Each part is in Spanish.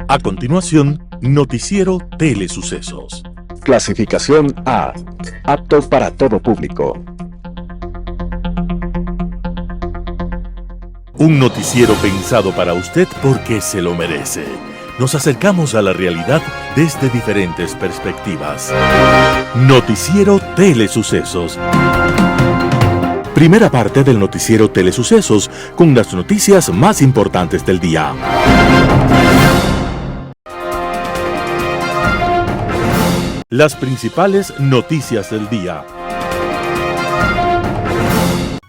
A continuación, Noticiero Telesucesos. Clasificación A. Apto para todo público. Un noticiero pensado para usted porque se lo merece. Nos acercamos a la realidad desde diferentes perspectivas. Noticiero Telesucesos. Primera parte del Noticiero Telesucesos con las noticias más importantes del día. Las principales noticias del día.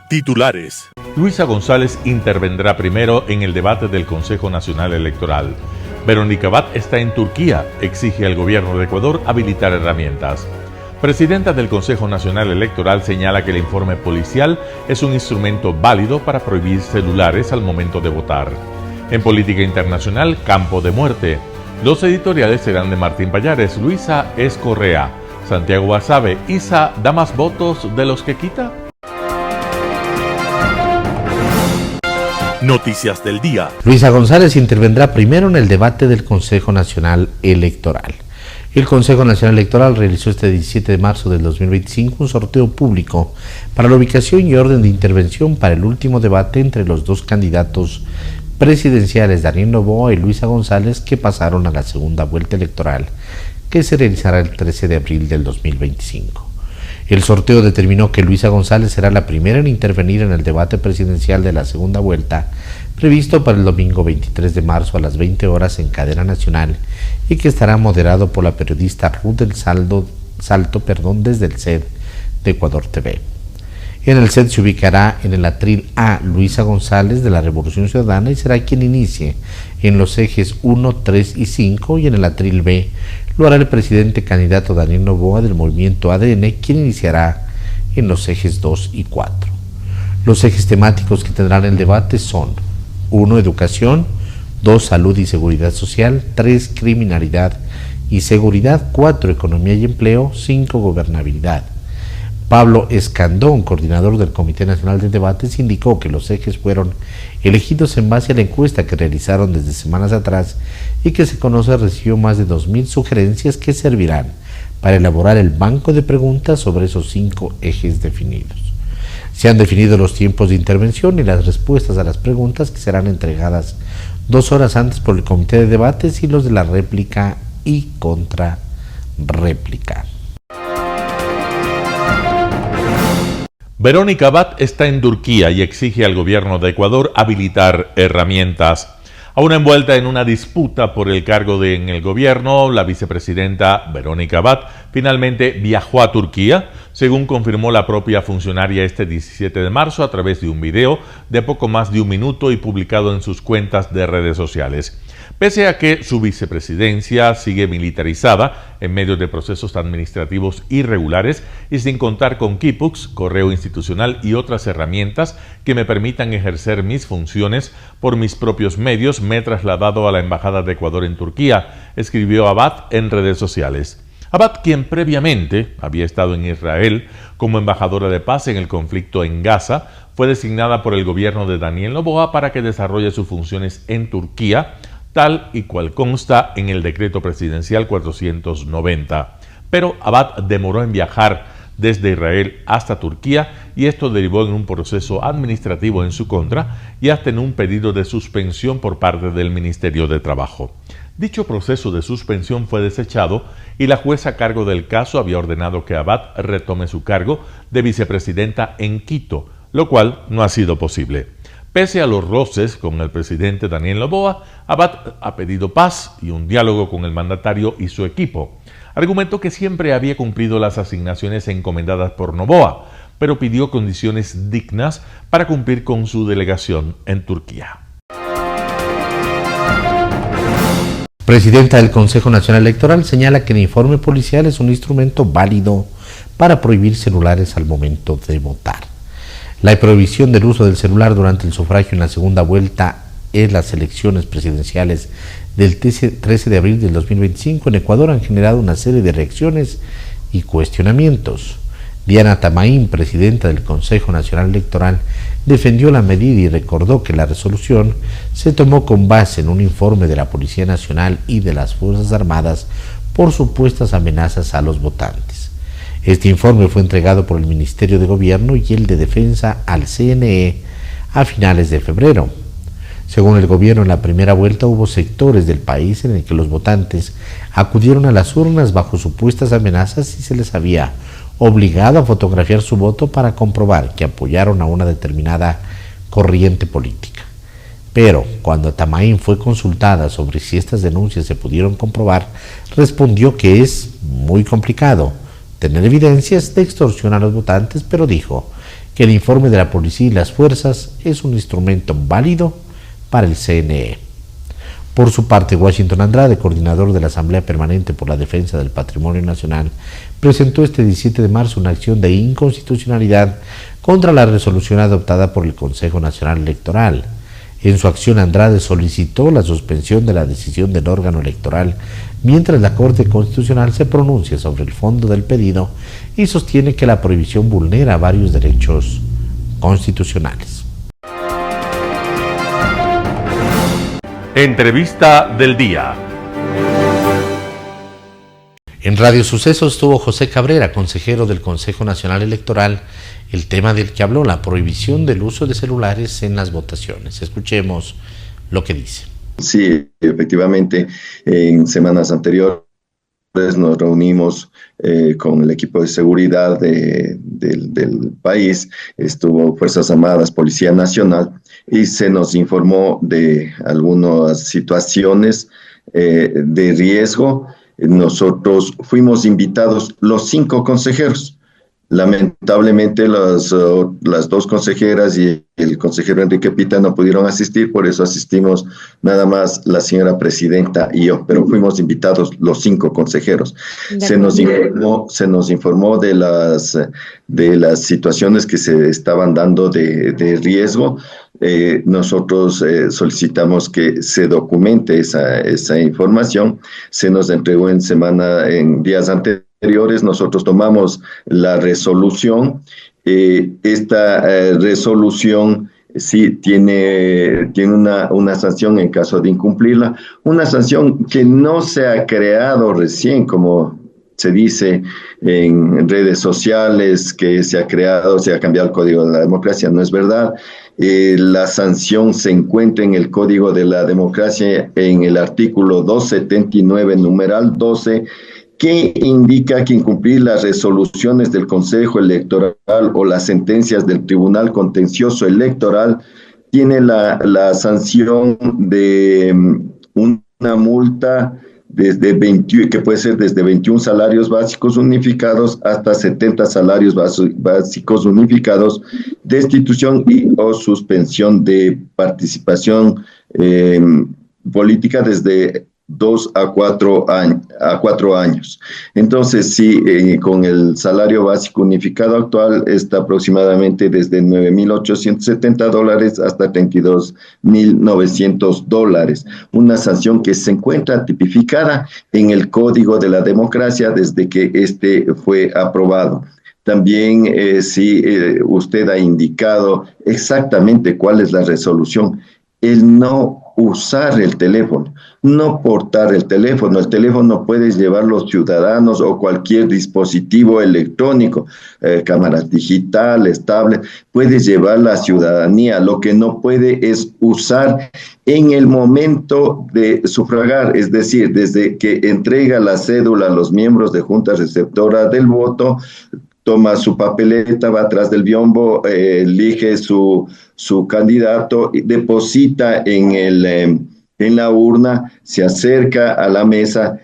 Titulares. Luisa González intervendrá primero en el debate del Consejo Nacional Electoral. Verónica Abad está en Turquía, exige al gobierno de Ecuador habilitar herramientas. Presidenta del Consejo Nacional Electoral señala que el informe policial es un instrumento válido para prohibir celulares al momento de votar. En política internacional, campo de muerte. Los editoriales serán de Martín Pallares, Luisa es Correa, Santiago Basabe, Isa da más votos de los que quita. Noticias del día. Luisa González intervendrá primero en el debate del Consejo Nacional Electoral. El Consejo Nacional Electoral realizó este 17 de marzo del 2025 un sorteo público para la ubicación y orden de intervención para el último debate entre los dos candidatos presidenciales, Daniel Noboa y Luisa González, que pasaron a la segunda vuelta electoral, que se realizará el 13 de abril del 2025. El sorteo determinó que Luisa González será la primera en intervenir en el debate presidencial de la segunda vuelta, previsto para el domingo 23 de marzo a las 20 horas en cadena nacional, y que estará moderado por la periodista Ruth del Salto desde el CED de Ecuador TV. En el CED se ubicará en el atril A Luisa González de la Revolución Ciudadana y será quien inicie en los ejes 1, 3 y 5, y en el atril B lo hará el presidente candidato Daniel Noboa del movimiento ADN, quien iniciará en los ejes 2 y 4. Los ejes temáticos que tendrán el debate son 1. Educación, 2. Salud y seguridad social, 3. Criminalidad y seguridad, 4. Economía y empleo, 5. Gobernabilidad. Pablo Escandón, coordinador del Comité Nacional de Debates, indicó que los ejes fueron elegidos en base a la encuesta que realizaron desde semanas atrás y que se conoce recibió más de 2.000 sugerencias que servirán para elaborar el banco de preguntas sobre esos 5 ejes definidos. Se han definido los tiempos de intervención y las respuestas a las preguntas, que serán entregadas 2 horas antes por el Comité de Debates, y los de la réplica y contrarréplica. Verónica Abad está en Turquía y exige al gobierno de Ecuador habilitar herramientas. Aún envuelta en una disputa por el cargo en el gobierno, la vicepresidenta Verónica Abad finalmente viajó a Turquía, según confirmó la propia funcionaria este 17 de marzo a través de un video de poco más de 1 minuto y publicado en sus cuentas de redes sociales. Pese a que su vicepresidencia sigue militarizada en medio de procesos administrativos irregulares y sin contar con Kipux, correo institucional y otras herramientas que me permitan ejercer mis funciones por mis propios medios, me he trasladado a la Embajada de Ecuador en Turquía, escribió Abad en redes sociales. Abad, quien previamente había estado en Israel como embajadora de paz en el conflicto en Gaza, fue designada por el gobierno de Daniel Noboa para que desarrolle sus funciones en Turquía, tal y cual consta en el decreto presidencial 490. Pero Abad demoró en viajar desde Israel hasta Turquía y esto derivó en un proceso administrativo en su contra y hasta en un pedido de suspensión por parte del Ministerio de Trabajo. Dicho proceso de suspensión fue desechado y la jueza a cargo del caso había ordenado que Abad retome su cargo de vicepresidenta en Quito, lo cual no ha sido posible. Pese a los roces con el presidente Daniel Noboa, Abad ha pedido paz y un diálogo con el mandatario y su equipo. Argumentó que siempre había cumplido las asignaciones encomendadas por Noboa, pero pidió condiciones dignas para cumplir con su delegación en Turquía. Presidenta del Consejo Nacional Electoral señala que el informe policial es un instrumento válido para prohibir celulares al momento de votar. La prohibición del uso del celular durante el sufragio en la segunda vuelta en las elecciones presidenciales del 13 de abril del 2025 en Ecuador han generado una serie de reacciones y cuestionamientos. Diana Tamaín, presidenta del Consejo Nacional Electoral, defendió la medida y recordó que la resolución se tomó con base en un informe de la Policía Nacional y de las Fuerzas Armadas por supuestas amenazas a los votantes. Este informe fue entregado por el Ministerio de Gobierno y el de Defensa al CNE a finales de febrero. Según el gobierno, en la primera vuelta hubo sectores del país en el que los votantes acudieron a las urnas bajo supuestas amenazas y se les había obligado a fotografiar su voto para comprobar que apoyaron a una determinada corriente política. Pero cuando Tamain fue consultada sobre si estas denuncias se pudieron comprobar, respondió que es muy complicado tener evidencias de extorsión a los votantes, pero dijo que el informe de la policía y las fuerzas es un instrumento válido para el CNE. Por su parte, Washington Andrade, coordinador de la Asamblea Permanente por la Defensa del Patrimonio Nacional, presentó este 17 de marzo una acción de inconstitucionalidad contra la resolución adoptada por el Consejo Nacional Electoral. En su acción, Andrade solicitó la suspensión de la decisión del órgano electoral mientras la Corte Constitucional se pronuncia sobre el fondo del pedido y sostiene que la prohibición vulnera varios derechos constitucionales. Entrevista del día. En Radio Sucesos estuvo José Cabrera, consejero del Consejo Nacional Electoral, el tema del que habló, la prohibición del uso de celulares en las votaciones. Escuchemos lo que dice. Sí, efectivamente, en semanas anteriores nos reunimos con el equipo de seguridad del país, estuvo Fuerzas Armadas, Policía Nacional, y se nos informó de algunas situaciones de riesgo. Nosotros fuimos invitados los 5 consejeros. Lamentablemente las 2 consejeras y el consejero Enrique Pita no pudieron asistir, por eso asistimos nada más la señora presidenta y yo, pero fuimos invitados los 5 consejeros. Se nos informó de las situaciones que se estaban dando de riesgo. Nosotros solicitamos que se documente esa información. Se nos entregó en días anteriores. Nosotros tomamos la resolución. Esta resolución sí tiene una sanción en caso de incumplirla, una sanción que no se ha creado recién, como se dice en redes sociales, que se ha cambiado el Código de la Democracia. No es verdad. La sanción se encuentra en el Código de la Democracia, en el artículo 279, numeral 12, que indica que incumplir las resoluciones del Consejo Electoral o las sentencias del Tribunal Contencioso Electoral tiene la sanción de una multa que puede ser desde 21 salarios básicos unificados hasta 70 salarios básicos unificados, destitución o suspensión de participación política desde 2 a 4 años. Entonces, sí, con el salario básico unificado actual está aproximadamente desde $9,870 hasta $32,900. Una sanción que se encuentra tipificada en el Código de la Democracia desde que este fue aprobado. También, usted ha indicado exactamente cuál es la resolución. El no usar el teléfono, no portar el teléfono puedes llevar los ciudadanos o cualquier dispositivo electrónico, cámaras digitales, tablets, puedes llevar la ciudadanía, lo que no puede es usar en el momento de sufragar, es decir, desde que entrega la cédula a los miembros de junta receptora del voto, toma su papeleta, va atrás del biombo, elige su candidato, deposita en la urna, se acerca a la mesa,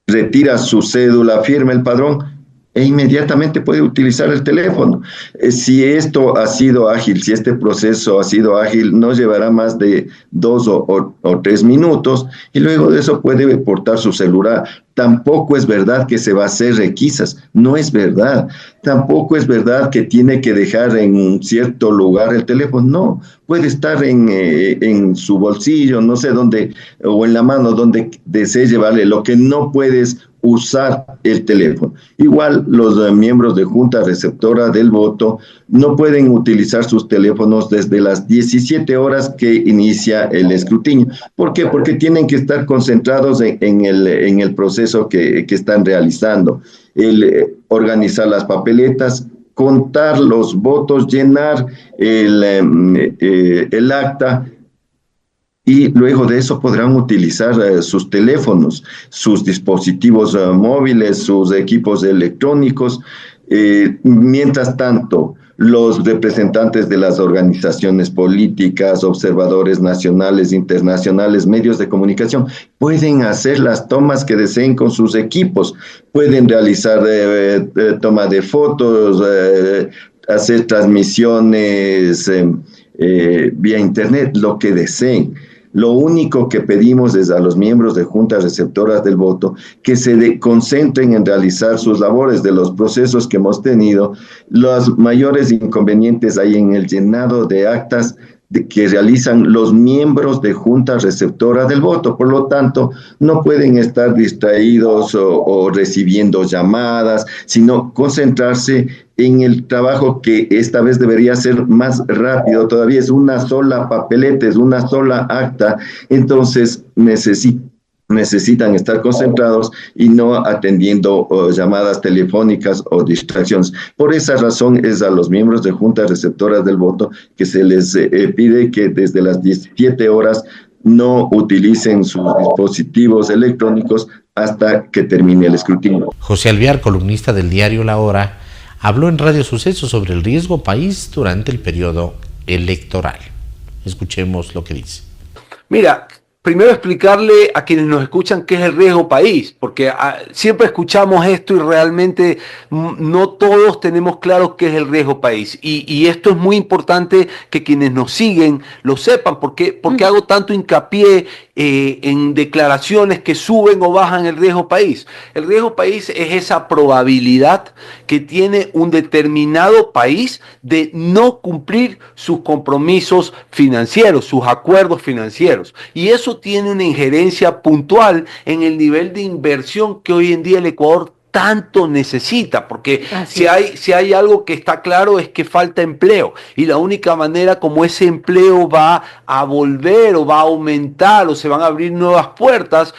retira su cédula, firma el padrón e inmediatamente puede utilizar el teléfono. Si esto ha sido ágil, si este proceso ha sido ágil, no llevará más de 2 o 3 minutos y luego de eso puede portar su celular. Tampoco es verdad que se va a hacer requisas, no es verdad. Tampoco es verdad que tiene que dejar en un cierto lugar el teléfono, no. Puede estar en su bolsillo, no sé dónde, o en la mano donde desee llevarle. Lo que no puedes usar el teléfono. Igual los miembros de junta receptora del voto no pueden utilizar sus teléfonos desde las 17 horas que inicia el escrutinio. ¿Por qué? Porque tienen que estar concentrados en el proceso que están realizando. Organizar las papeletas, contar los votos, llenar el acta, y luego de eso podrán utilizar sus teléfonos, sus dispositivos móviles, sus equipos electrónicos. Mientras tanto, los representantes de las organizaciones políticas, observadores nacionales, internacionales, medios de comunicación, pueden hacer las tomas que deseen con sus equipos, pueden realizar toma de fotos, hacer transmisiones vía internet, lo que deseen. Lo único que pedimos es a los miembros de juntas receptoras del voto que se concentren en realizar sus labores de los procesos que hemos tenido. Los mayores inconvenientes hay en el llenado de actas que realizan los miembros de junta receptora del voto. Por lo tanto, no pueden estar distraídos o recibiendo llamadas, sino concentrarse en el trabajo que esta vez debería ser más rápido. Todavía es una sola papeleta, es una sola acta, entonces necesitan estar concentrados y no atendiendo llamadas telefónicas o distracciones. Por esa razón es a los miembros de juntas receptoras del voto que se les pide que desde las 17 horas no utilicen sus dispositivos electrónicos hasta que termine el escrutinio. José Alvear, columnista del diario La Hora, habló en Radio Suceso sobre el riesgo país durante el periodo electoral. Escuchemos lo que dice. Mira, primero explicarle a quienes nos escuchan qué es el riesgo país, porque siempre escuchamos esto y realmente no todos tenemos claro qué es el riesgo país. Y esto es muy importante que quienes nos siguen lo sepan, porque hago tanto hincapié en declaraciones que suben o bajan el riesgo país. El riesgo país es esa probabilidad que tiene un determinado país de no cumplir sus compromisos financieros, sus acuerdos financieros. Y eso tiene una injerencia puntual en el nivel de inversión que hoy en día el Ecuador tanto necesita, porque si hay algo que está claro es que falta empleo, y la única manera como ese empleo va a volver o va a aumentar o se van a abrir nuevas puertas,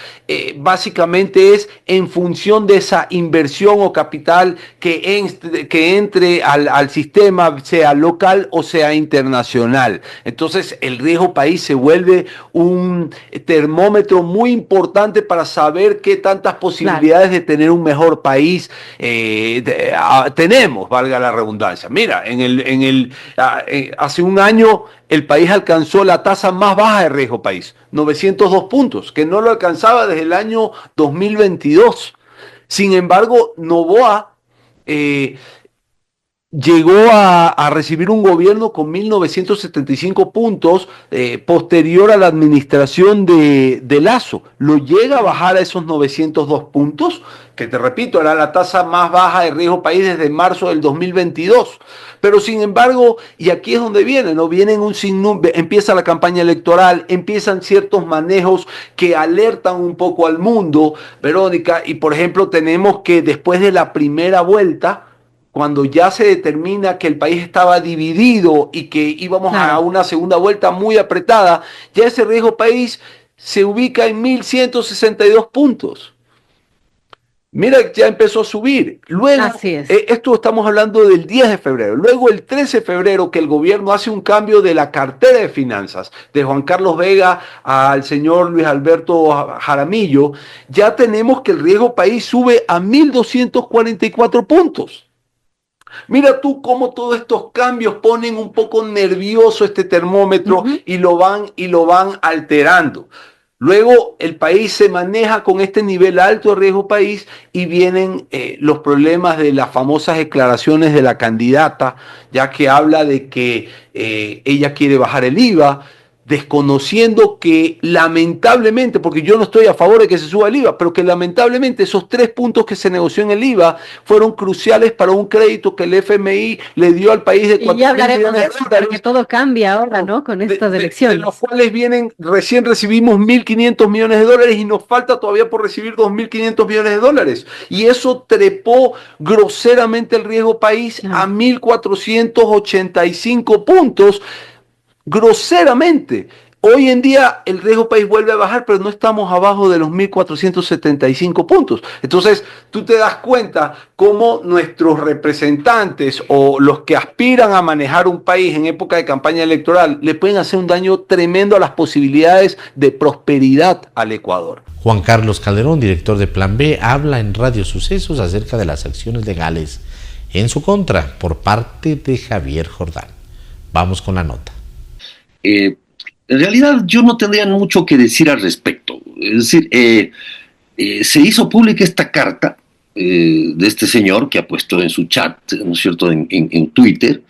básicamente es en función de esa inversión o capital que entre al sistema, sea local o sea internacional. Entonces el riesgo país se vuelve un termómetro muy importante para saber qué tantas posibilidades de tener un mejor país tenemos, valga la redundancia. Mira, hace un año el país alcanzó la tasa más baja de riesgo país, 902 puntos, que no lo alcanzaba desde el año 2022. Sin embargo, Noboa llegó a recibir un gobierno con 1.975 puntos posterior a la administración de Lasso. Lo llega a bajar a esos 902 puntos, que te repito, era la tasa más baja de riesgo país desde marzo del 2022. Pero sin embargo, y aquí es donde viene, ¿no? Empieza la campaña electoral, empiezan ciertos manejos que alertan un poco al mundo, Verónica, y por ejemplo tenemos que después de la primera vuelta, cuando ya se determina que el país estaba dividido y que íbamos a una segunda vuelta muy apretada, ya ese riesgo país se ubica en 1.162 puntos. Mira, ya empezó a subir. Luego, esto estamos hablando del 10 de febrero. Luego, el 13 de febrero, que el gobierno hace un cambio de la cartera de finanzas, de Juan Carlos Vega al señor Luis Alberto Jaramillo, ya tenemos que el riesgo país sube a 1.244 puntos. Mira tú cómo todos estos cambios ponen un poco nervioso este termómetro y lo van alterando. Luego el país se maneja con este nivel alto de riesgo país y vienen los problemas de las famosas declaraciones de la candidata, ya que habla de que ella quiere bajar el IVA. desconociendo que lamentablemente, porque yo no estoy a favor de que se suba el IVA, pero que lamentablemente esos 3 puntos que se negoció en el IVA fueron cruciales para un crédito que el FMI le dio al país de 4.000 Y ya hablaremos de eso, dólares, porque todo cambia ahora, ¿no? Con estas elecciones. de los cuales recién recibimos 1.500 millones de dólares y nos falta todavía por recibir 2.500 millones de dólares. Y eso trepó groseramente el riesgo país a 1.485 puntos. Groseramente. Hoy en día el riesgo país vuelve a bajar, pero no estamos abajo de los 1.475 puntos. Entonces, tú te das cuenta cómo nuestros representantes o los que aspiran a manejar un país en época de campaña electoral le pueden hacer un daño tremendo a las posibilidades de prosperidad al Ecuador. Juan Carlos Calderón, director de Plan B, habla en Radio Sucesos acerca de las acciones legales en su contra por parte de Javier Jordán. Vamos con la nota. En realidad yo no tendría mucho que decir al respecto. Es decir, se hizo pública esta carta de este señor que ha puesto en su chat, ¿no es cierto?, en Twitter,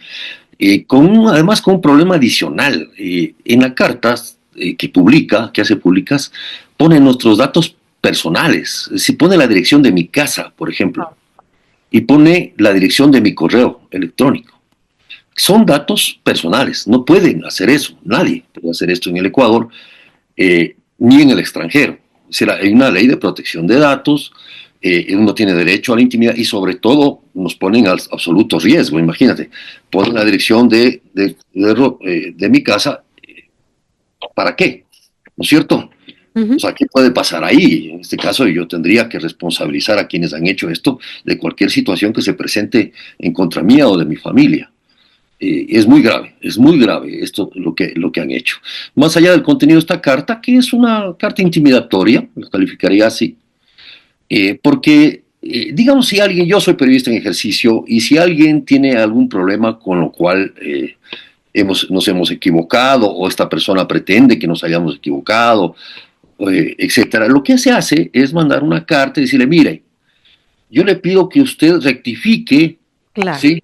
además con un problema adicional. En la carta que hace públicas, pone nuestros datos personales. Es decir, pone la dirección de mi casa, por ejemplo, y pone la dirección de mi correo electrónico. Son datos personales, no pueden hacer eso, nadie puede hacer esto en el Ecuador, ni en el extranjero. O sea, hay una ley de protección de datos, uno tiene derecho a la intimidad y sobre todo nos ponen al absoluto riesgo. Imagínate, ponen la dirección de mi casa, ¿para qué? ¿No es cierto? O sea, ¿qué puede pasar ahí? En este caso yo tendría que responsabilizar a quienes han hecho esto de cualquier situación que se presente en contra mía o de mi familia. Es muy grave esto lo que han hecho. Más allá del contenido de esta carta, que es una carta intimidatoria, lo calificaría así, porque, digamos, yo soy periodista en ejercicio, y si alguien tiene algún problema con lo cual nos hemos equivocado, o esta persona pretende que nos hayamos equivocado, etcétera, lo que se hace es mandar una carta y decirle, mire, yo le pido que usted rectifique, claro. ¿sí?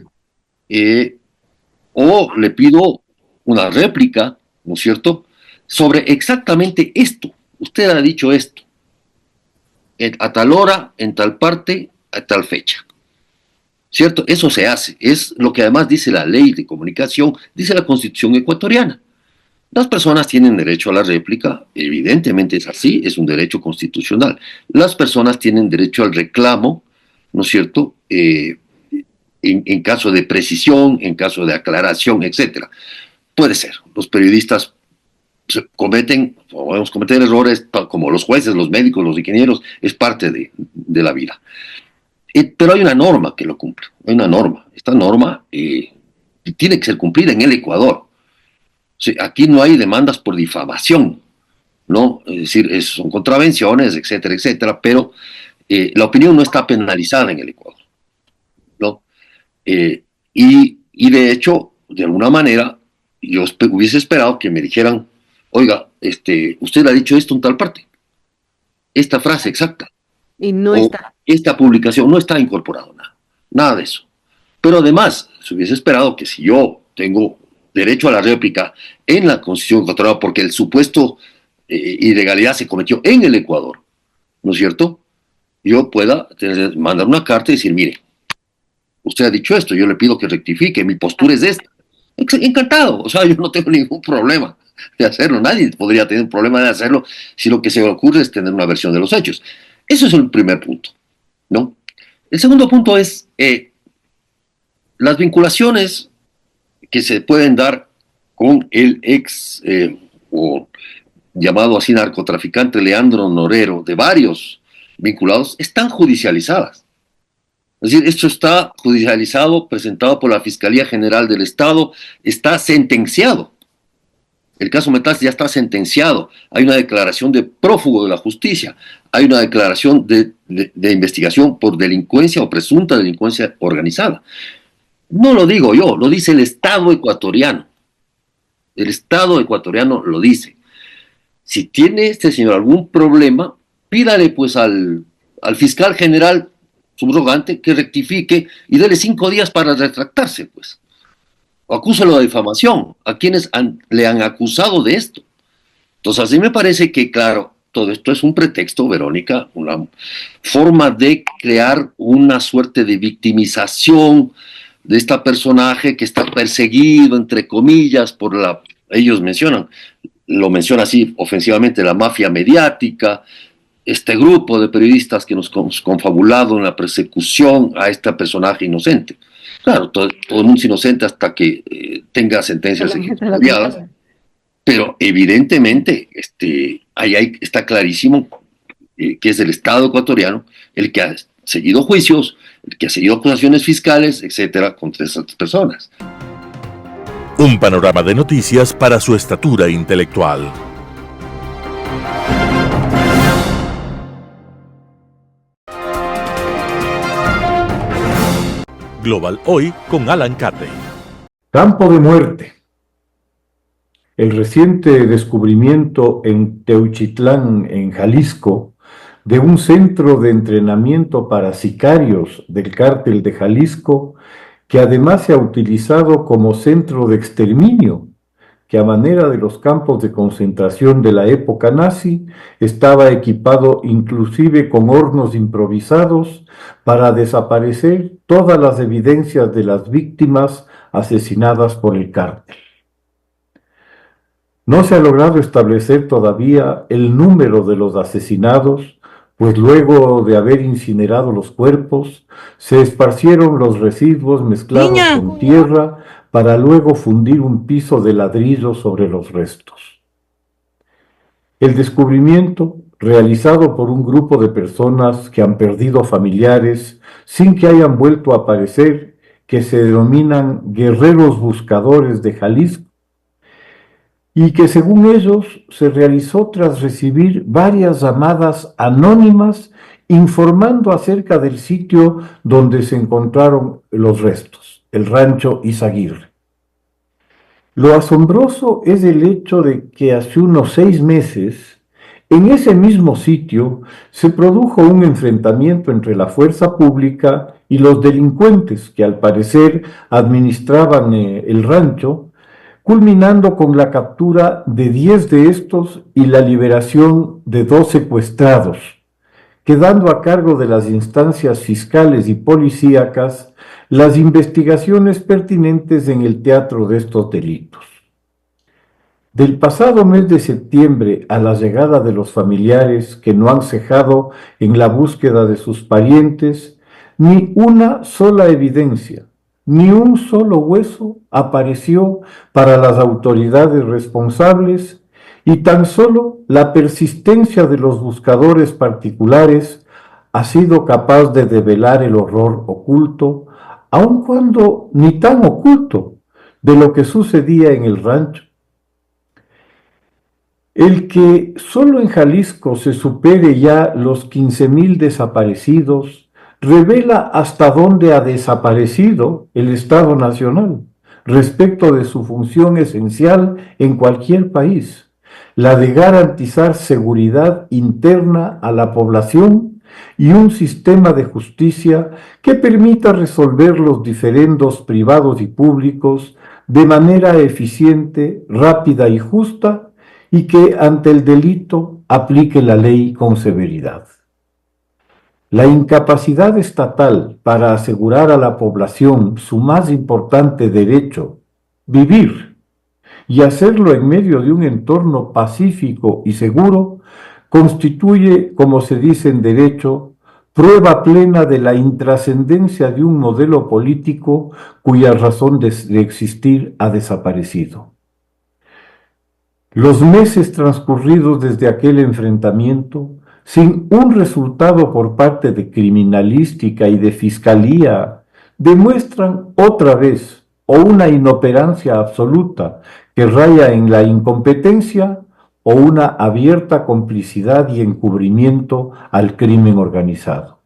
O le pido una réplica, ¿no es cierto?, sobre exactamente esto. Usted ha dicho esto, a tal hora, en tal parte, a tal fecha. ¿Cierto? Eso se hace. Es lo que además dice la ley de comunicación, dice la Constitución ecuatoriana. Las personas tienen derecho a la réplica, evidentemente es así, es un derecho constitucional. Las personas tienen derecho al reclamo, ¿no es cierto?, en caso de precisión, en caso de aclaración, etcétera. Puede ser. Los periodistas podemos cometer errores, como los jueces, los médicos, los ingenieros, es parte de la vida. Pero hay una norma que lo cumple. Hay una norma. Esta norma tiene que ser cumplida en el Ecuador. O sea, aquí no hay demandas por difamación, ¿no? Es decir, son contravenciones, etcétera, etcétera, pero la opinión no está penalizada en el Ecuador, ¿no? Y de hecho, de alguna manera, yo hubiese esperado que me dijeran, oiga, usted ha dicho esto en tal parte, esta frase exacta. Y no está. Esta publicación no está incorporado, nada de eso. Pero además, se hubiese esperado que si yo tengo derecho a la réplica en la Constitución ecuatoriana, porque el supuesto ilegalidad se cometió en el Ecuador, ¿no es cierto?, yo pueda mandar una carta y decir, mire, usted ha dicho esto, yo le pido que rectifique, mi postura es esta. Encantado, o sea, yo no tengo ningún problema de hacerlo, nadie podría tener un problema de hacerlo si lo que se le ocurre es tener una versión de los hechos. Eso es el primer punto, ¿no? El segundo punto es las vinculaciones que se pueden dar con el o llamado así narcotraficante Leandro Norero, de varios vinculados, están judicializadas. Es decir, esto está judicializado, presentado por la Fiscalía General del Estado, está sentenciado. El caso Metas ya está sentenciado. Hay una declaración de prófugo de la justicia. Hay una declaración de investigación por delincuencia o presunta delincuencia organizada. No lo digo yo, lo dice el Estado ecuatoriano. El Estado ecuatoriano lo dice. Si tiene este señor algún problema, pídale pues al fiscal general subrogante que rectifique y dele 5 días para retractarse, pues. o acúsalo de difamación a quienes le han acusado de esto. Entonces, así me parece que, claro, todo esto es un pretexto, Verónica, una forma de crear una suerte de victimización de este personaje que está perseguido, entre comillas, por ellos lo menciona así ofensivamente, la mafia mediática, este grupo de periodistas que nos hemos confabulado en la persecución a este personaje inocente. Claro, todo el mundo es inocente hasta que tenga sentencias ejecutoriadas, pero evidentemente ahí está clarísimo que es el Estado ecuatoriano el que ha seguido juicios, el que ha seguido acusaciones fiscales, etcétera, contra esas personas. Un panorama de noticias para su estatura intelectual. Global Hoy con Alan Cate. Campo de muerte. El reciente descubrimiento en Teuchitlán, en Jalisco, de un centro de entrenamiento para sicarios del cártel de Jalisco, que además se ha utilizado como centro de exterminio, que a manera de los campos de concentración de la época nazi, estaba equipado inclusive con hornos improvisados para desaparecer todas las evidencias de las víctimas asesinadas por el cártel. No se ha logrado establecer todavía el número de los asesinados, pues luego de haber incinerado los cuerpos, se esparcieron los residuos mezclados con tierra para luego fundir un piso de ladrillo sobre los restos. El descubrimiento, realizado por un grupo de personas que han perdido familiares sin que hayan vuelto a aparecer, que se denominan guerreros buscadores de Jalisco, y que según ellos se realizó tras recibir varias llamadas anónimas informando acerca del sitio donde se encontraron los restos, el rancho Izaguirre. Lo asombroso es el hecho de que hace unos 6 meses, en ese mismo sitio, se produjo un enfrentamiento entre la fuerza pública y los delincuentes que al parecer administraban el rancho, culminando con la captura de 10 de estos y la liberación de 2 secuestrados, quedando a cargo de las instancias fiscales y policíacas las investigaciones pertinentes en el teatro de estos delitos. Del pasado mes de septiembre a la llegada de los familiares que no han cejado en la búsqueda de sus parientes, ni una sola evidencia, ni un solo hueso apareció para las autoridades responsables y tan solo la persistencia de los buscadores particulares ha sido capaz de develar el horror oculto, aun cuando ni tan oculto, de lo que sucedía en el rancho. El que solo en Jalisco se supere ya los 15,000 desaparecidos revela hasta dónde ha desaparecido el Estado Nacional respecto de su función esencial en cualquier país, la de garantizar seguridad interna a la población y un sistema de justicia que permita resolver los diferendos privados y públicos de manera eficiente, rápida y justa, y que ante el delito aplique la ley con severidad. La incapacidad estatal para asegurar a la población su más importante derecho, vivir, y hacerlo en medio de un entorno pacífico y seguro, constituye, como se dice en derecho, prueba plena de la intrascendencia de un modelo político cuya razón de existir ha desaparecido. Los meses transcurridos desde aquel enfrentamiento, sin un resultado por parte de criminalística y de fiscalía, demuestran otra vez o una inoperancia absoluta que raya en la incompetencia o una abierta complicidad y encubrimiento al crimen organizado.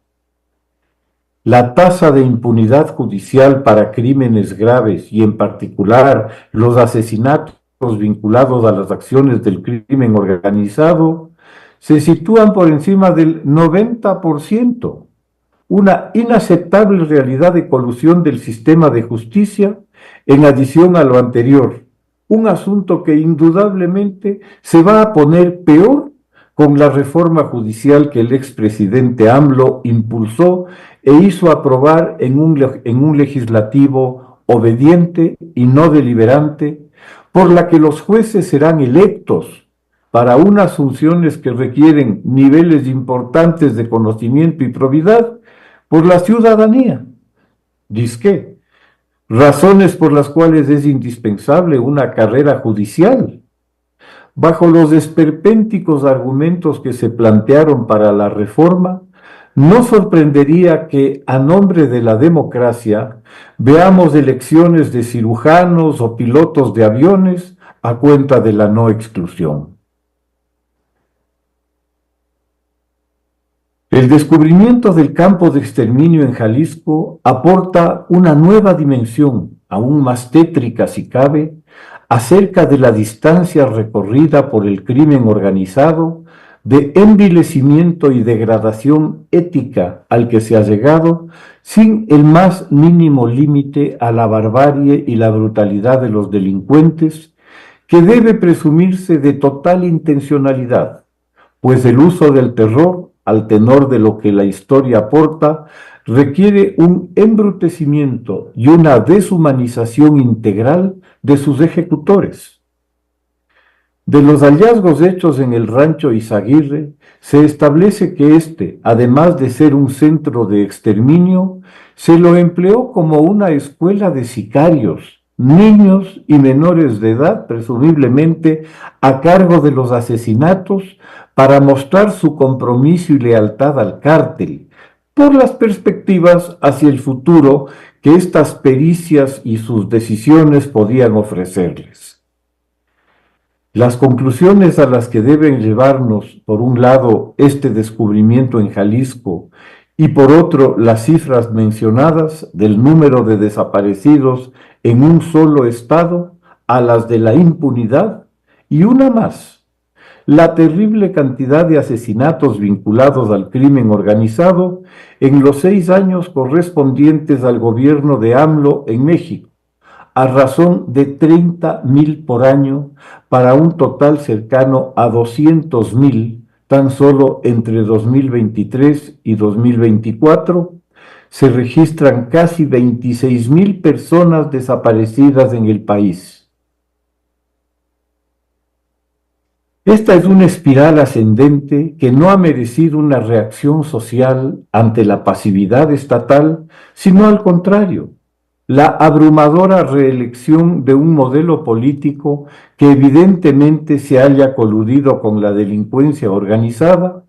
La tasa de impunidad judicial para crímenes graves y en particular los asesinatos vinculados a las acciones del crimen organizado se sitúan por encima del 90%, una inaceptable realidad de colusión del sistema de justicia en adición a lo anterior, un asunto que indudablemente se va a poner peor con la reforma judicial que el expresidente AMLO impulsó e hizo aprobar en un legislativo obediente y no deliberante, por la que los jueces serán electos para unas funciones que requieren niveles importantes de conocimiento y probidad por la ciudadanía. Disque, razones por las cuales es indispensable una carrera judicial. Bajo los esperpénticos argumentos que se plantearon para la reforma, no sorprendería que, a nombre de la democracia, veamos elecciones de cirujanos o pilotos de aviones a cuenta de la no exclusión. El descubrimiento del campo de exterminio en Jalisco aporta una nueva dimensión, aún más tétrica si cabe, acerca de la distancia recorrida por el crimen organizado, de envilecimiento y degradación ética al que se ha llegado, sin el más mínimo límite a la barbarie y la brutalidad de los delincuentes, que debe presumirse de total intencionalidad, pues el uso del terror, al tenor de lo que la historia aporta, requiere un embrutecimiento y una deshumanización integral de sus ejecutores. De los hallazgos hechos en el rancho Izaguirre, se establece que este, además de ser un centro de exterminio, se lo empleó como una escuela de sicarios, niños y menores de edad, presumiblemente a cargo de los asesinatos, para mostrar su compromiso y lealtad al cártel, por las perspectivas hacia el futuro que estas pericias y sus decisiones podían ofrecerles. Las conclusiones a las que deben llevarnos, por un lado, este descubrimiento en Jalisco y por otro, las cifras mencionadas del número de desaparecidos en un solo estado, a las de la impunidad, y una más, la terrible cantidad de asesinatos vinculados al crimen organizado en los 6 años correspondientes al gobierno de AMLO en México, a razón de 30,000 por año, para un total cercano a 200,000 tan solo entre 2023 y 2024, se registran casi 26,000 personas desaparecidas en el país. Esta es una espiral ascendente que no ha merecido una reacción social ante la pasividad estatal, sino al contrario, la abrumadora reelección de un modelo político que evidentemente se haya coludido con la delincuencia organizada,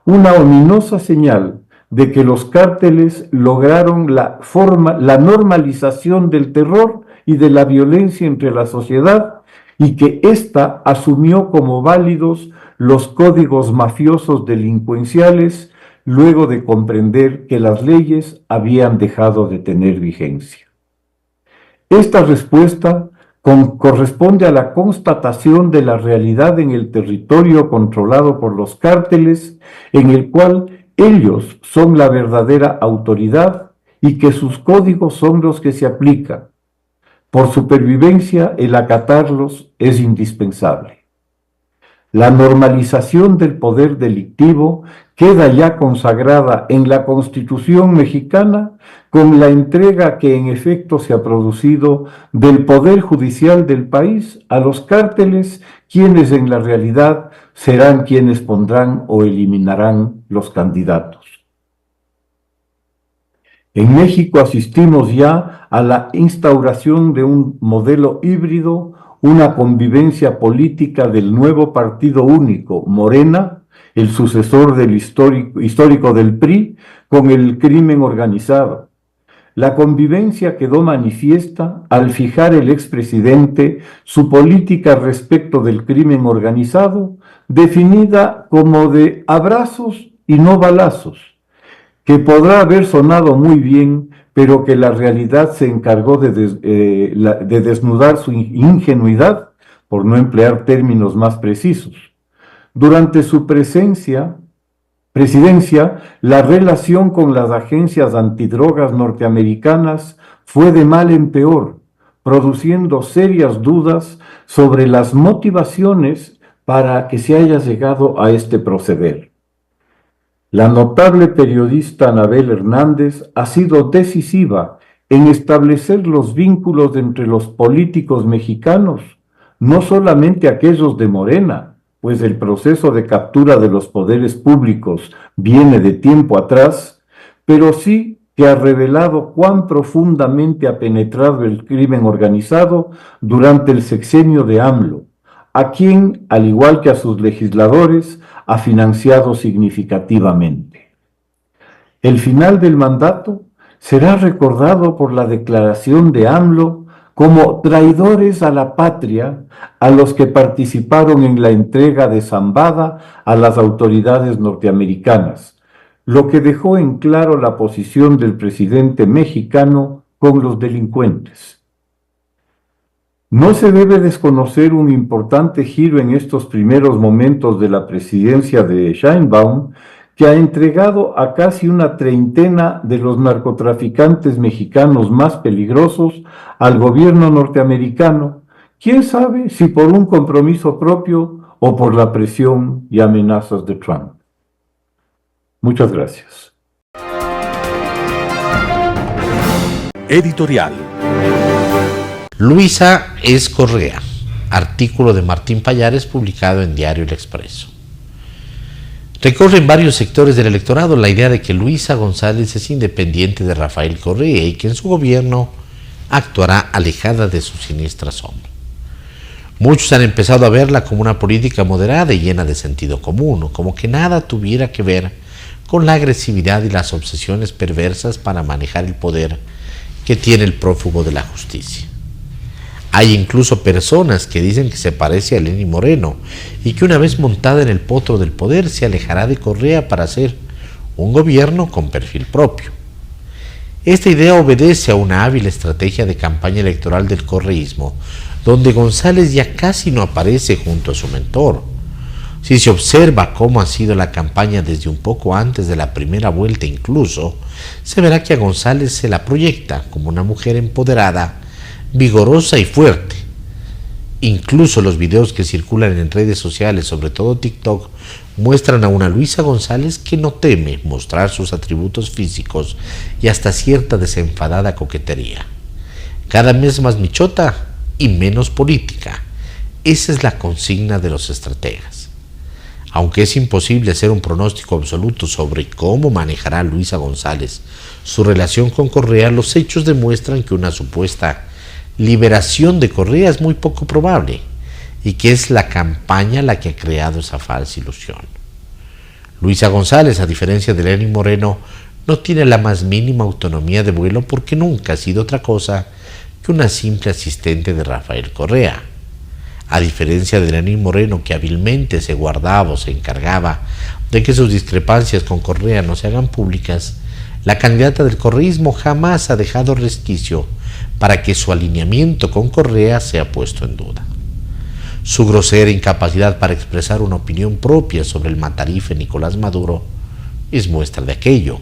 una ominosa señal de que los cárteles lograron la normalización del terror y de la violencia entre la sociedad, y que ésta asumió como válidos los códigos mafiosos delincuenciales luego de comprender que las leyes habían dejado de tener vigencia. Esta respuesta corresponde a la constatación de la realidad en el territorio controlado por los cárteles, en el cual ellos son la verdadera autoridad y que sus códigos son los que se aplican. Por supervivencia, el acatarlos es indispensable. La normalización del poder delictivo queda ya consagrada en la Constitución mexicana con la entrega que en efecto se ha producido del poder judicial del país a los cárteles, quienes en la realidad serán quienes pondrán o eliminarán los candidatos. En México asistimos ya a la instauración de un modelo híbrido, una convivencia política del nuevo partido único, Morena, el sucesor del histórico del PRI, con el crimen organizado. La convivencia quedó manifiesta al fijar el expresidente su política respecto del crimen organizado, definida como de abrazos y no balazos, que podrá haber sonado muy bien, pero que la realidad se encargó de desnudar su ingenuidad, por no emplear términos más precisos. Durante su presidencia, la relación con las agencias antidrogas norteamericanas fue de mal en peor, produciendo serias dudas sobre las motivaciones para que se haya llegado a este proceder. La notable periodista Anabel Hernández ha sido decisiva en establecer los vínculos entre los políticos mexicanos, no solamente aquellos de Morena, pues el proceso de captura de los poderes públicos viene de tiempo atrás, pero sí que ha revelado cuán profundamente ha penetrado el crimen organizado durante el sexenio de AMLO, a quien, al igual que a sus legisladores, ha financiado significativamente. El final del mandato será recordado por la declaración de AMLO como traidores a la patria a los que participaron en la entrega de Zambada a las autoridades norteamericanas, lo que dejó en claro la posición del presidente mexicano con los delincuentes. No se debe desconocer un importante giro en estos primeros momentos de la presidencia de Sheinbaum, que ha entregado a casi una treintena de los narcotraficantes mexicanos más peligrosos al gobierno norteamericano, quién sabe si por un compromiso propio o por la presión y amenazas de Trump. Muchas gracias. Editorial. Luisa es Correa. Artículo de Martín Pallares publicado en Diario El Expreso. Recorre en varios sectores del electorado la idea de que Luisa González es independiente de Rafael Correa y que en su gobierno actuará alejada de su siniestra sombra. Muchos han empezado a verla como una política moderada y llena de sentido común, como que nada tuviera que ver con la agresividad y las obsesiones perversas para manejar el poder que tiene el prófugo de la justicia. Hay incluso personas que dicen que se parece a Lenín Moreno y que una vez montada en el potro del poder se alejará de Correa para hacer un gobierno con perfil propio. Esta idea obedece a una hábil estrategia de campaña electoral del correísmo, donde González ya casi no aparece junto a su mentor. Si se observa cómo ha sido la campaña desde un poco antes de la primera vuelta incluso, se verá que a González se la proyecta como una mujer empoderada, vigorosa y fuerte. Incluso los videos que circulan en redes sociales, sobre todo TikTok, muestran a una Luisa González que no teme mostrar sus atributos físicos y hasta cierta desenfadada coquetería. Cada vez más michota y menos política. Esa es la consigna de los estrategas. Aunque es imposible hacer un pronóstico absoluto sobre cómo manejará Luisa González su relación con Correa, los hechos demuestran que una supuesta liberación de Correa es muy poco probable y que es la campaña la que ha creado esa falsa ilusión. Luisa González, a diferencia de Lenín Moreno, no tiene la más mínima autonomía de vuelo porque nunca ha sido otra cosa que una simple asistente de Rafael Correa. A diferencia de Lenín Moreno, que hábilmente se guardaba o se encargaba de que sus discrepancias con Correa no se hagan públicas, la candidata del correísmo jamás ha dejado resquicio para que su alineamiento con Correa sea puesto en duda. Su grosera incapacidad para expresar una opinión propia sobre el matarife Nicolás Maduro es muestra de aquello,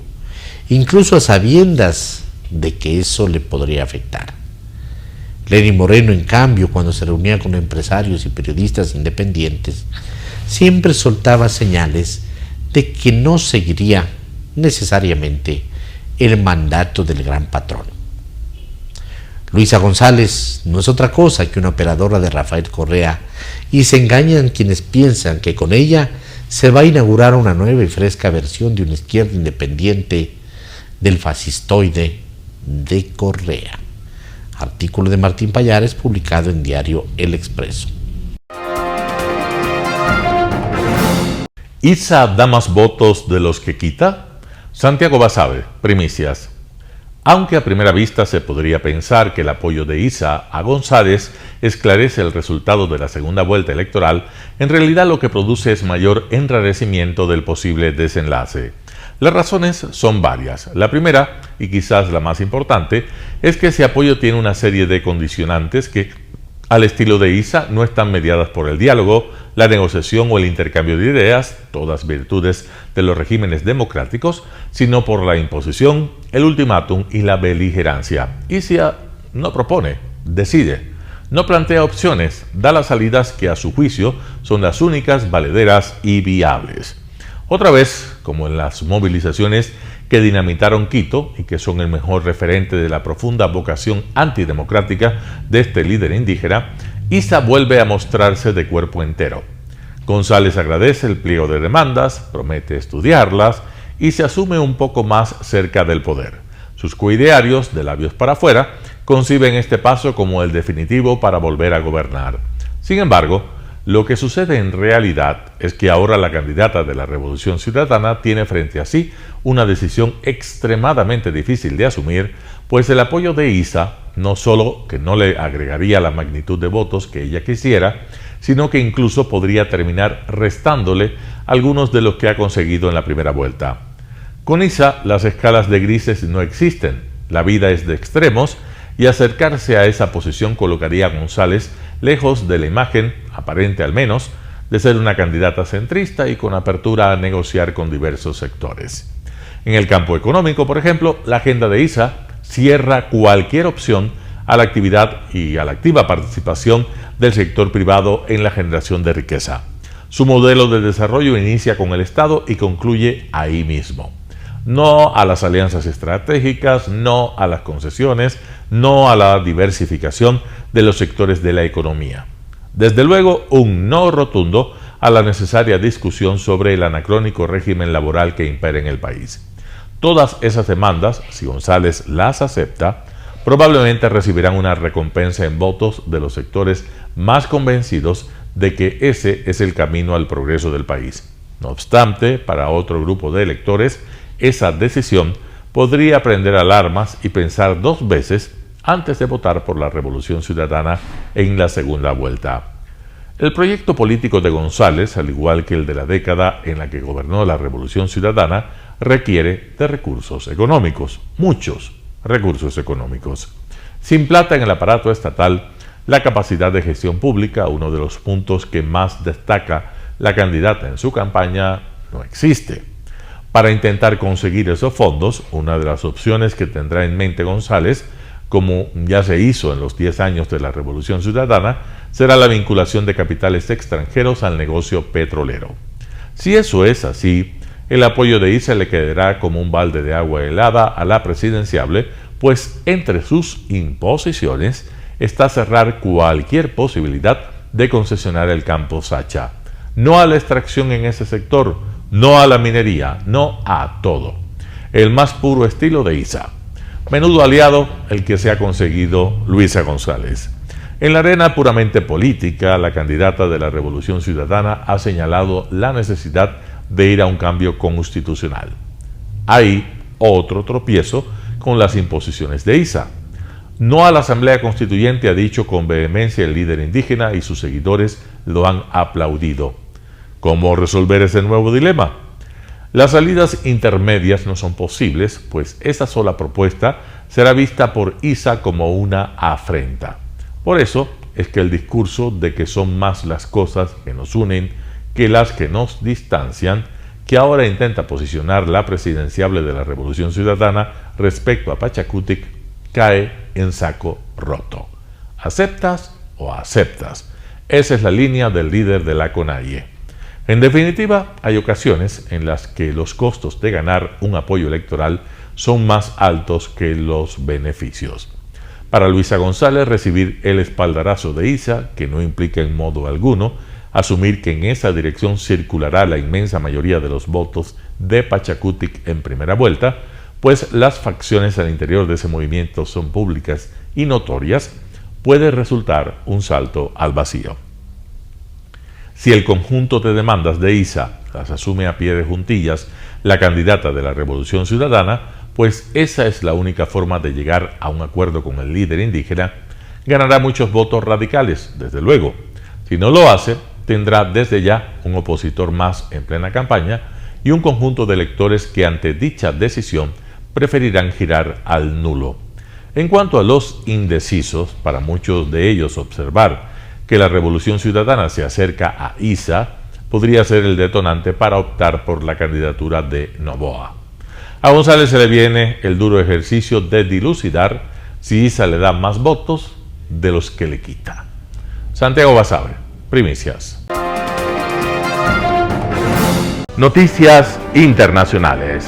incluso a sabiendas de que eso le podría afectar. Lenín Moreno, en cambio, cuando se reunía con empresarios y periodistas independientes, siempre soltaba señales de que no seguiría necesariamente el mandato del gran patrón. Luisa González no es otra cosa que una operadora de Rafael Correa y se engañan quienes piensan que con ella se va a inaugurar una nueva y fresca versión de una izquierda independiente del fascistoide de Correa. Artículo de Martín Pallares publicado en Diario El Expreso. ¿Issa da más votos de los que quita? Santiago Basabe, primicias. Aunque a primera vista se podría pensar que el apoyo de Issa a González esclarece el resultado de la segunda vuelta electoral, en realidad lo que produce es mayor enrarecimiento del posible desenlace. Las razones son varias. La primera, y quizás la más importante, es que ese apoyo tiene una serie de condicionantes que, al estilo de Issa, no están mediadas por el diálogo, la negociación o el intercambio de ideas, todas virtudes de los regímenes democráticos, sino por la imposición, el ultimátum y la beligerancia. Issa no propone, decide. No plantea opciones, da las salidas que a su juicio son las únicas valederas y viables. Otra vez, como en las movilizaciones que dinamitaron Quito y que son el mejor referente de la profunda vocación antidemocrática de este líder indígena, ISA vuelve a mostrarse de cuerpo entero. González agradece el pliego de demandas, promete estudiarlas y se asume un poco más cerca del poder. Sus coidearios, de labios para afuera, conciben este paso como el definitivo para volver a gobernar. Sin embargo, lo que sucede en realidad es que ahora la candidata de la Revolución Ciudadana tiene frente a sí una decisión extremadamente difícil de asumir, pues el apoyo de ISA no solo que no le agregaría la magnitud de votos que ella quisiera, sino que incluso podría terminar restándole algunos de los que ha conseguido en la primera vuelta. Con ISA las escalas de grises no existen, la vida es de extremos, y acercarse a esa posición colocaría a González lejos de la imagen, aparente al menos, de ser una candidata centrista y con apertura a negociar con diversos sectores. En el campo económico, por ejemplo, la agenda de ISA cierra cualquier opción a la actividad y a la activa participación del sector privado en la generación de riqueza. Su modelo de desarrollo inicia con el Estado y concluye ahí mismo. No a las alianzas estratégicas, no a las concesiones, no a la diversificación de los sectores de la economía. Desde luego, un no rotundo a la necesaria discusión sobre el anacrónico régimen laboral que impera en el país. Todas esas demandas, si González las acepta, probablemente recibirán una recompensa en votos de los sectores más convencidos de que ese es el camino al progreso del país. No obstante, para otro grupo de electores, esa decisión podría prender alarmas y pensar dos veces antes de votar por la Revolución Ciudadana en la segunda vuelta. El proyecto político de González, al igual que el de la década en la que gobernó la Revolución Ciudadana, requiere de recursos económicos, muchos recursos económicos. Sin plata en el aparato estatal, la capacidad de gestión pública, uno de los puntos que más destaca la candidata en su campaña, no existe. Para intentar conseguir esos fondos, una de las opciones que tendrá en mente González, como ya se hizo en los 10 años de la Revolución Ciudadana, será la vinculación de capitales extranjeros al negocio petrolero. Si eso es así, el apoyo de ISA le quedará como un balde de agua helada a la presidenciable, pues entre sus imposiciones está cerrar cualquier posibilidad de concesionar el campo Sacha. No a la extracción en ese sector, no a la minería, no a todo. El más puro estilo de ISA. Menudo aliado el que se ha conseguido Luisa González. En la arena puramente política, la candidata de la Revolución Ciudadana ha señalado la necesidad de ir a un cambio constitucional. Hay otro tropiezo con las imposiciones de ISA. No a la Asamblea Constituyente, ha dicho con vehemencia el líder indígena, y sus seguidores lo han aplaudido. ¿Cómo resolver ese nuevo dilema? Las salidas intermedias no son posibles, pues esa sola propuesta será vista por ISA como una afrenta. Por eso es que el discurso de que son más las cosas que nos unen que las que nos distancian, que ahora intenta posicionar la presidenciable de la Revolución Ciudadana respecto a Pachacutic, cae en saco roto. ¿Aceptas o aceptas? Esa es la línea del líder de la CONAIE. En definitiva, hay ocasiones en las que los costos de ganar un apoyo electoral son más altos que los beneficios. Para Luisa González, recibir el espaldarazo de ISA, que no implica en modo alguno asumir que en esa dirección circulará la inmensa mayoría de los votos de Pachacutic en primera vuelta, pues las facciones al interior de ese movimiento son públicas y notorias, puede resultar un salto al vacío. Si el conjunto de demandas de ISA las asume a pie de juntillas la candidata de la Revolución Ciudadana, pues esa es la única forma de llegar a un acuerdo con el líder indígena, ganará muchos votos radicales, desde luego. Si no lo hace, tendrá desde ya un opositor más en plena campaña y un conjunto de electores que ante dicha decisión preferirán girar al nulo. En cuanto a los indecisos, para muchos de ellos observar que la Revolución Ciudadana se acerca a ISA podría ser el detonante para optar por la candidatura de Noboa. A González se le viene el duro ejercicio de dilucidar si ISA le da más votos de los que le quita. Santiago Basabe, primicias. Noticias internacionales.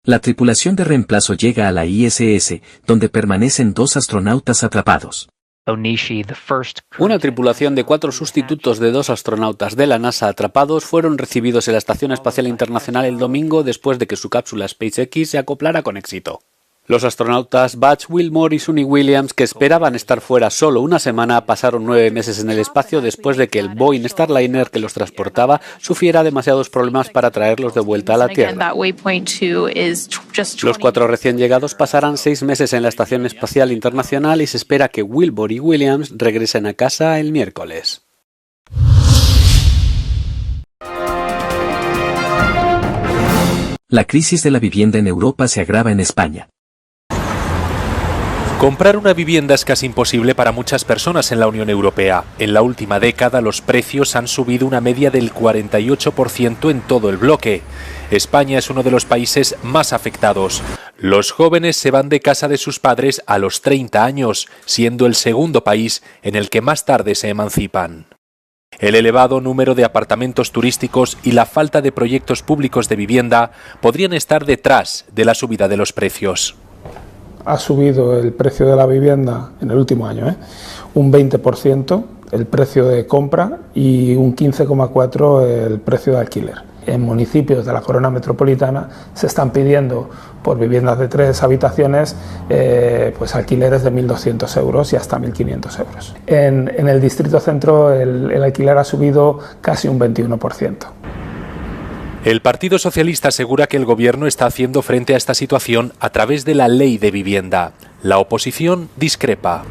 La tripulación de reemplazo llega a la ISS, donde permanecen 2 astronautas atrapados. Una tripulación de 4 sustitutos de 2 astronautas de la NASA atrapados fueron recibidos en la Estación Espacial Internacional el domingo después de que su cápsula SpaceX se acoplara con éxito. Los astronautas Buzz Wilmore y Suni Williams, que esperaban estar fuera solo una semana, pasaron 9 meses en el espacio después de que el Boeing Starliner que los transportaba sufriera demasiados problemas para traerlos de vuelta a la Tierra. Los 4 recién llegados pasarán 6 meses en la Estación Espacial Internacional y se espera que Wilbur y Williams regresen a casa el miércoles. La crisis de la vivienda en Europa se agrava en España. Comprar una vivienda es casi imposible para muchas personas en la Unión Europea. En la última década los precios han subido una media del 48% en todo el bloque. España es uno de los países más afectados. Los jóvenes se van de casa de sus padres a los 30 años, siendo el segundo país en el que más tarde se emancipan. El elevado número de apartamentos turísticos y la falta de proyectos públicos de vivienda podrían estar detrás de la subida de los precios. Ha subido el precio de la vivienda en el último año, un 20% el precio de compra y un 15,4% el precio de alquiler. En municipios de la corona metropolitana se están pidiendo por viviendas de 3 habitaciones pues alquileres de 1.200 euros y hasta 1.500 euros. En el distrito centro el alquiler ha subido casi un 21%. El Partido Socialista asegura que el gobierno está haciendo frente a esta situación a través de la ley de vivienda. La oposición discrepa.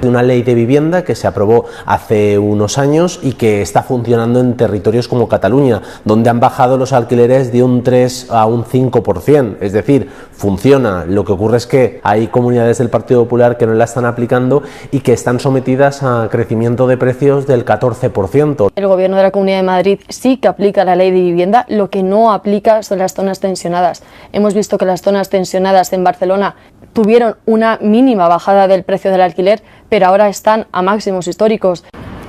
Una ley de vivienda que se aprobó hace unos años y que está funcionando en territorios como Cataluña, donde han bajado los alquileres de un 3 a un 5%, es decir, funciona. Lo que ocurre es que hay comunidades del Partido Popular que no la están aplicando y que están sometidas a crecimiento de precios del 14%. El gobierno de la Comunidad de Madrid sí que aplica la ley de vivienda, lo que no aplica son las zonas tensionadas. Hemos visto que las zonas tensionadas en Barcelona tuvieron una mínima bajada del precio del alquiler, pero ahora están a máximos históricos.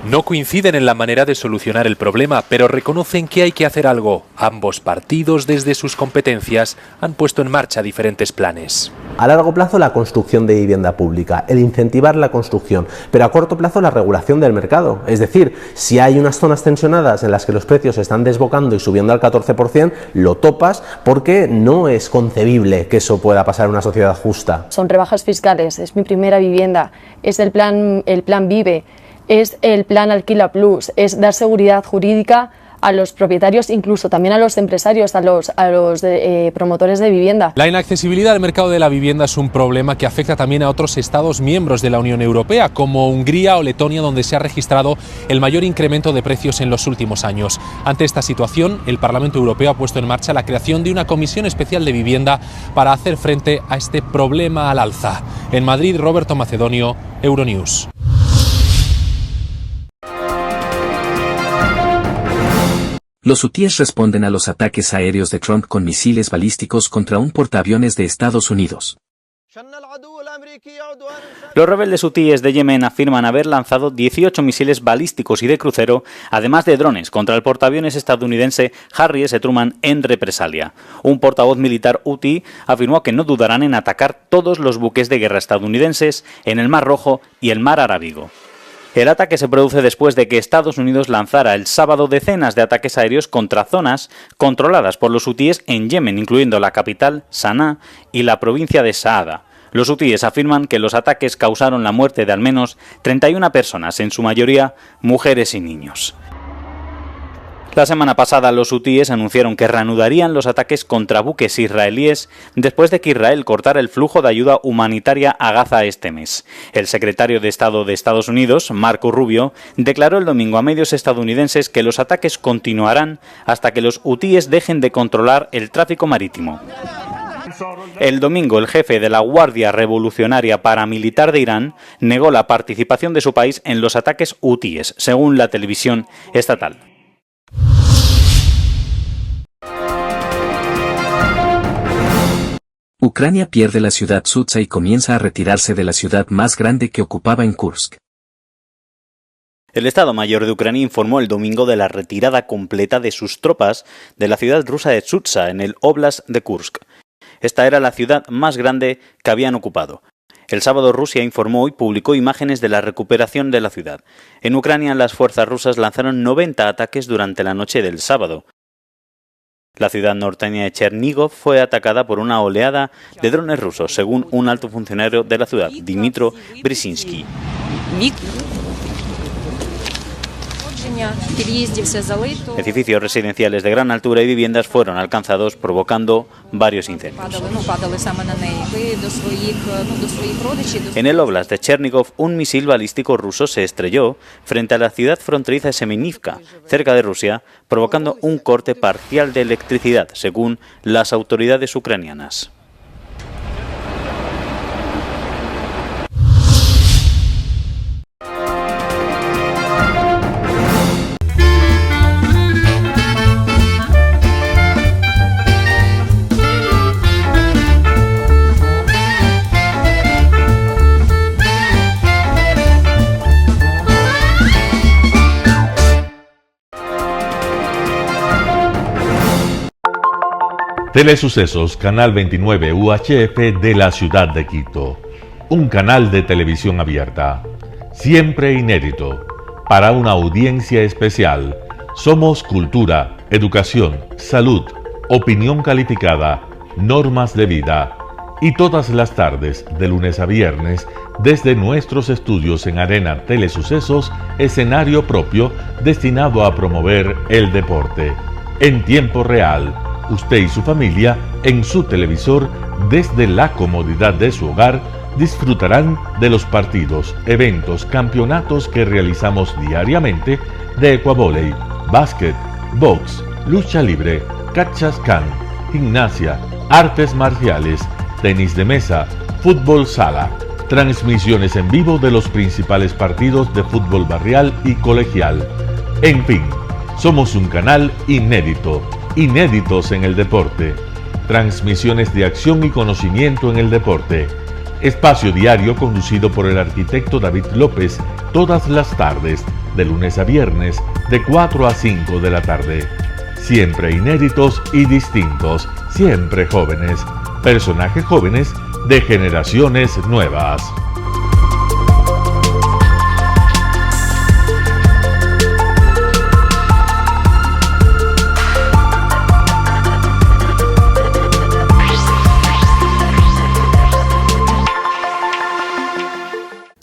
No coinciden en la manera de solucionar el problema, pero reconocen que hay que hacer algo. Ambos partidos, desde sus competencias, han puesto en marcha diferentes planes. A largo plazo, la construcción de vivienda pública, el incentivar la construcción, pero a corto plazo la regulación del mercado. Es decir, si hay unas zonas tensionadas en las que los precios se están desbocando y subiendo al 14%, lo topas porque no es concebible que eso pueda pasar en una sociedad justa. Son rebajas fiscales, es mi primera vivienda, es el plan Vive, es el plan Alquila Plus, es dar seguridad jurídica a los propietarios, incluso también a los empresarios, a los promotores de vivienda. La inaccesibilidad al mercado de la vivienda es un problema que afecta también a otros estados miembros de la Unión Europea, como Hungría o Letonia, donde se ha registrado el mayor incremento de precios en los últimos años. Ante esta situación, el Parlamento Europeo ha puesto en marcha la creación de una comisión especial de vivienda para hacer frente a este problema al alza. En Madrid, Roberto Macedonio, Euronews. Los hutíes responden a los ataques aéreos de Trump con misiles balísticos contra un portaaviones de Estados Unidos. Los rebeldes hutíes de Yemen afirman haber lanzado 18 misiles balísticos y de crucero, además de drones, contra el portaaviones estadounidense Harry S. Truman en represalia. Un portavoz militar hutí afirmó que no dudarán en atacar todos los buques de guerra estadounidenses en el Mar Rojo y el Mar Arábigo. El ataque se produce después de que Estados Unidos lanzara el sábado decenas de ataques aéreos contra zonas controladas por los hutíes en Yemen, incluyendo la capital, Sanaa, y la provincia de Saada. Los hutíes afirman que los ataques causaron la muerte de al menos 31 personas, en su mayoría mujeres y niños. La semana pasada los hutíes anunciaron que reanudarían los ataques contra buques israelíes después de que Israel cortara el flujo de ayuda humanitaria a Gaza este mes. El secretario de Estado de Estados Unidos, Marco Rubio, declaró el domingo a medios estadounidenses que los ataques continuarán hasta que los hutíes dejen de controlar el tráfico marítimo. El domingo, el jefe de la Guardia Revolucionaria Paramilitar de Irán negó la participación de su país en los ataques hutíes, según la televisión estatal. Ucrania pierde la ciudad Sudzha y comienza a retirarse de la ciudad más grande que ocupaba en Kursk. El Estado Mayor de Ucrania informó el domingo de la retirada completa de sus tropas de la ciudad rusa de Sudzha, en el Oblast de Kursk. Esta era la ciudad más grande que habían ocupado. El sábado Rusia informó y publicó imágenes de la recuperación de la ciudad. En Ucrania las fuerzas rusas lanzaron 90 ataques durante la noche del sábado. La ciudad norteña de Chernigov fue atacada por una oleada de drones rusos, según un alto funcionario de la ciudad, Dmytro Brzezinski. Edificios residenciales de gran altura y viviendas fueron alcanzados, provocando varios incendios. En el Oblast de Chernigov, un misil balístico ruso se estrelló frente a la ciudad fronteriza de Semenivka, cerca de Rusia, provocando un corte parcial de electricidad, según las autoridades ucranianas. Telesucesos, Canal 29 UHF de la ciudad de Quito. Un canal de televisión abierta, siempre inédito, para una audiencia especial. Somos cultura, educación, salud, opinión calificada, normas de vida. Y todas las tardes, de lunes a viernes, desde nuestros estudios en Arena Telesucesos, escenario propio destinado a promover el deporte. En tiempo real, usted y su familia, en su televisor, desde la comodidad de su hogar, disfrutarán de los partidos, eventos, campeonatos que realizamos diariamente de ecuavóley, básquet, box, lucha libre, cachascán, gimnasia, artes marciales, tenis de mesa, fútbol sala, transmisiones en vivo de los principales partidos de fútbol barrial y colegial. En fin, somos un canal inédito. Inéditos en el deporte, transmisiones de acción y conocimiento en el deporte, espacio diario conducido por el arquitecto David López todas las tardes, de lunes a viernes, de 4 a 5 de la tarde. Siempre inéditos y distintos, siempre jóvenes, personajes jóvenes de generaciones nuevas.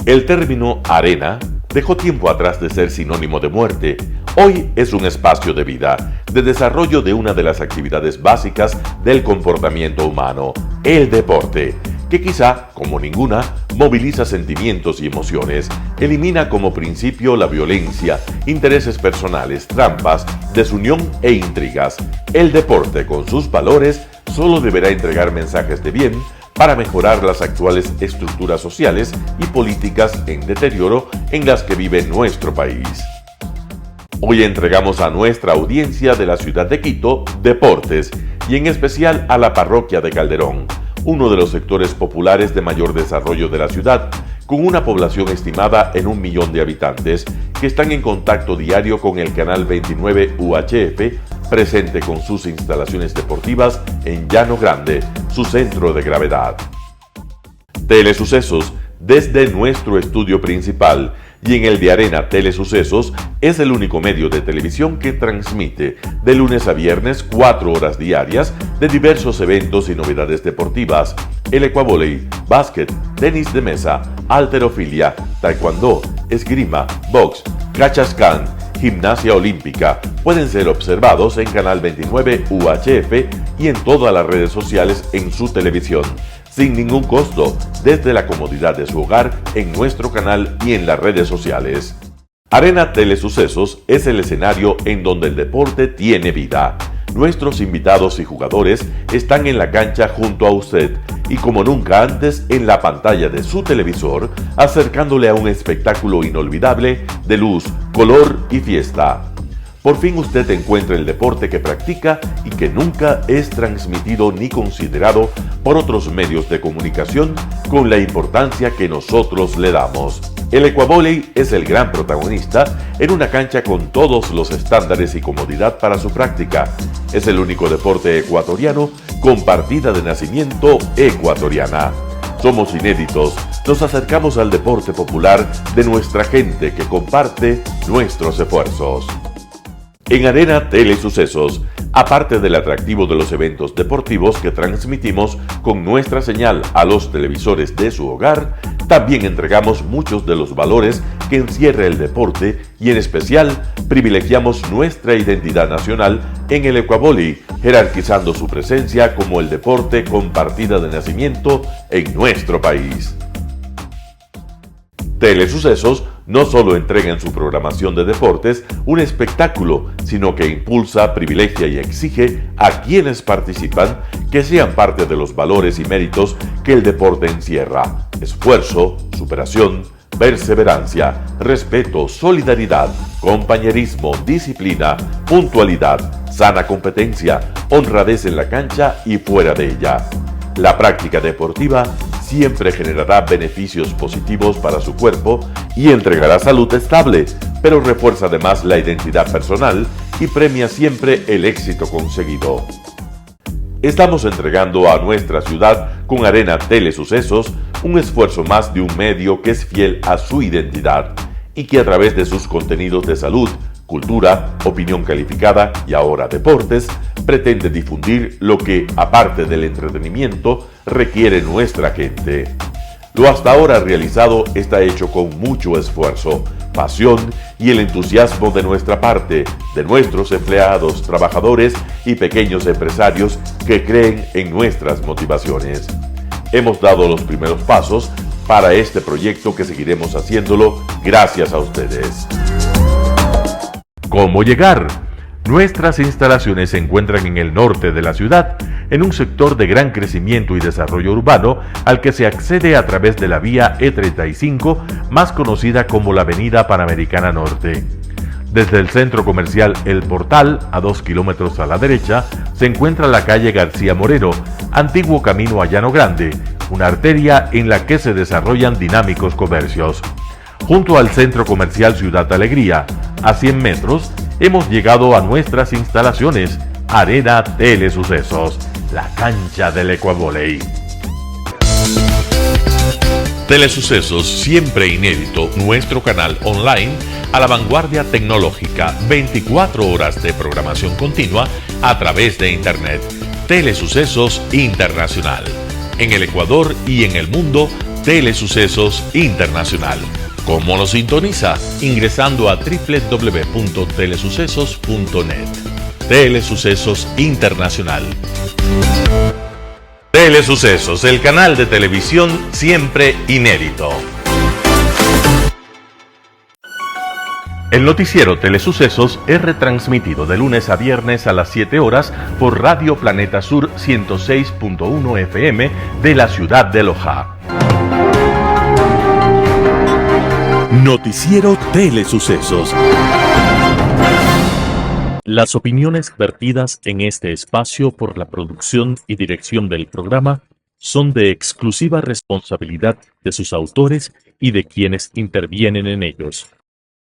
El término arena dejó tiempo atrás de ser sinónimo de muerte. Hoy es un espacio de vida, de desarrollo de una de las actividades básicas del comportamiento humano, el deporte, que quizá, como ninguna, moviliza sentimientos y emociones, elimina como principio la violencia, intereses personales, trampas, desunión e intrigas. El deporte, con sus valores, solo deberá entregar mensajes de bien para mejorar las actuales estructuras sociales y políticas en deterioro en las que vive nuestro país. Hoy entregamos a nuestra audiencia de la ciudad de Quito deportes y en especial a la parroquia de Calderón, uno de los sectores populares de mayor desarrollo de la ciudad, con una población estimada en 1 millón de habitantes que están en contacto diario con el canal 29 UHF, presente con sus instalaciones deportivas en Llano Grande, su centro de gravedad. Telesucesos, desde nuestro estudio principal y en el de Arena Telesucesos, es el único medio de televisión que transmite de lunes a viernes 4 horas diarias de diversos eventos y novedades deportivas: el ecuavóley, básquet, tenis de mesa, halterofilia, taekwondo, esgrima, box, cachascán, gimnasia olímpica. Pueden ser observados en Canal 29 UHF y en todas las redes sociales en su televisión, sin ningún costo, desde la comodidad de su hogar, en nuestro canal y en las redes sociales. Arena Telesucesos es el escenario en donde el deporte tiene vida. Nuestros invitados y jugadores están en la cancha junto a usted y como nunca antes en la pantalla de su televisor, acercándole a un espectáculo inolvidable de luz, color y fiesta. por fin usted encuentra el deporte que practica y que nunca es transmitido ni considerado por otros medios de comunicación con la importancia que nosotros le damos. El ecuavóley es el gran protagonista en una cancha con todos los estándares y comodidad para su práctica. Es el único deporte ecuatoriano con partida de nacimiento ecuatoriana. Somos inéditos, nos acercamos al deporte popular de nuestra gente que comparte nuestros esfuerzos. En Arena Telesucesos, aparte del atractivo de los eventos deportivos que transmitimos con nuestra señal a los televisores de su hogar, también entregamos muchos de los valores que encierra el deporte y en especial privilegiamos nuestra identidad nacional en el ecuavóley, jerarquizando su presencia como el deporte con partida de nacimiento en nuestro país. Telesucesos no solo entrega en su programación de deportes un espectáculo, sino que impulsa, privilegia y exige a quienes participan que sean parte de los valores y méritos que el deporte encierra: esfuerzo, superación, perseverancia, respeto, solidaridad, compañerismo, disciplina, puntualidad, sana competencia, honradez en la cancha y fuera de ella. La práctica deportiva siempre generará beneficios positivos para su cuerpo y entregará salud estable, pero refuerza además la identidad personal y premia siempre el éxito conseguido. Estamos entregando a nuestra ciudad con Arena Telesucesos un esfuerzo más de un medio que es fiel a su identidad y que a través de sus contenidos de salud, cultura, opinión calificada y ahora deportes, pretende difundir lo que, aparte del entretenimiento, requiere nuestra gente. Lo hasta ahora realizado está hecho con mucho esfuerzo, pasión y el entusiasmo de nuestra parte, de nuestros empleados, trabajadores y pequeños empresarios que creen en nuestras motivaciones. Hemos dado los primeros pasos para este proyecto que seguiremos haciéndolo gracias a ustedes. ¿Cómo llegar? Nuestras instalaciones se encuentran en el norte de la ciudad, en un sector de gran crecimiento y desarrollo urbano al que se accede a través de la vía E35, más conocida como la Avenida Panamericana Norte. Desde el centro comercial El Portal, a 2 kilómetros a la derecha, se encuentra la calle García Moreno, antiguo camino a Llano Grande, una arteria en la que se desarrollan dinámicos comercios. Junto al centro comercial Ciudad Alegría, a 100 metros, hemos llegado a nuestras instalaciones, Arena Telesucesos, la cancha del ecuavóley. Telesucesos, siempre inédito, nuestro canal online a la vanguardia tecnológica, 24 horas de programación continua a través de Internet. Telesucesos Internacional. En el Ecuador y en el mundo, Telesucesos Internacional. ¿Cómo nos sintoniza? Ingresando a www.telesucesos.net. Telesucesos Internacional. Telesucesos, el canal de televisión siempre inédito. El noticiero Telesucesos es retransmitido de lunes a viernes a las 7 horas por Radio Planeta Sur 106.1 FM de la ciudad de Loja. Noticiero Telesucesos. Las opiniones vertidas en este espacio por la producción y dirección del programa son de exclusiva responsabilidad de sus autores y de quienes intervienen en ellos.